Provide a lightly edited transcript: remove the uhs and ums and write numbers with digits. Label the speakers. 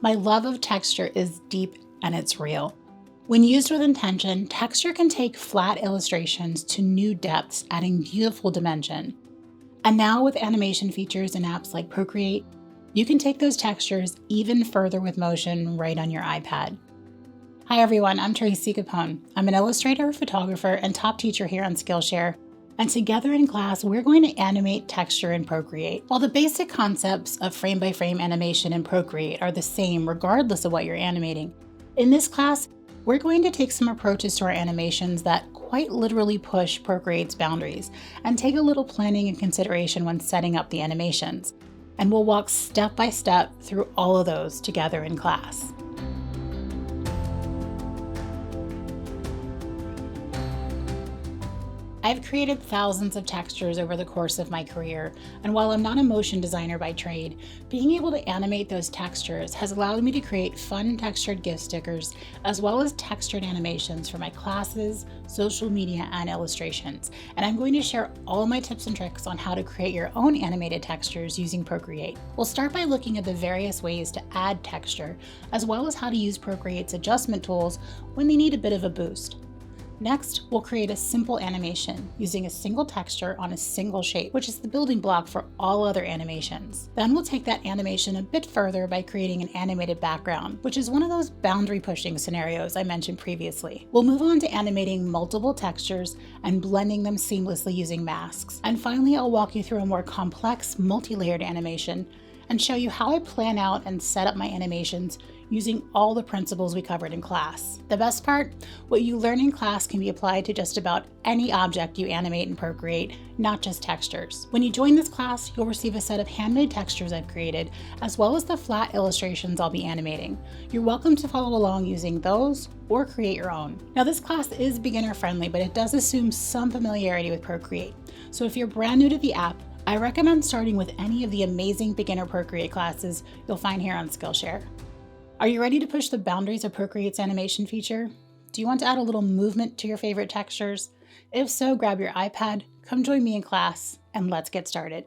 Speaker 1: My love of texture is deep and it's real. When used with intention, texture can take flat illustrations to new depths, adding beautiful dimension. And now with animation features in apps like Procreate, you can take those textures even further with motion right on your iPad. Hi everyone, I'm Tracey Capone. I'm an illustrator, photographer, and top teacher here on Skillshare. And together in class, we're going to animate texture in Procreate. While the basic concepts of frame-by-frame animation in Procreate are the same regardless of what you're animating, in this class, we're going to take some approaches to our animations that quite literally push Procreate's boundaries and take a little planning and consideration when setting up the animations. And we'll walk step by step through all of those together in class. I've created thousands of textures over the course of my career, and while I'm not a motion designer by trade, being able to animate those textures has allowed me to create fun textured gift stickers, as well as textured animations for my classes, social media, and illustrations. And I'm going to share all my tips and tricks on how to create your own animated textures using Procreate. We'll start by looking at the various ways to add texture, as well as how to use Procreate's adjustment tools when they need a bit of a boost. Next, we'll create a simple animation using a single texture on a single shape, which is the building block for all other animations. Then we'll take that animation a bit further by creating an animated background, which is one of those boundary pushing scenarios I mentioned previously. We'll move on to animating multiple textures and blending them seamlessly using masks. And finally, I'll walk you through a more complex, multi-layered animation and show you how I plan out and set up my animations using all the principles we covered in class. The best part? What you learn in class can be applied to just about any object you animate in Procreate, not just textures. When you join this class, you'll receive a set of handmade textures I've created, as well as the flat illustrations I'll be animating. You're welcome to follow along using those or create your own. Now this class is beginner friendly, but it does assume some familiarity with Procreate. So if you're brand new to the app, I recommend starting with any of the amazing beginner Procreate classes you'll find here on Skillshare. Are you ready to push the boundaries of Procreate's animation feature? Do you want to add a little movement to your favorite textures? If so, grab your iPad, come join me in class, and let's get started.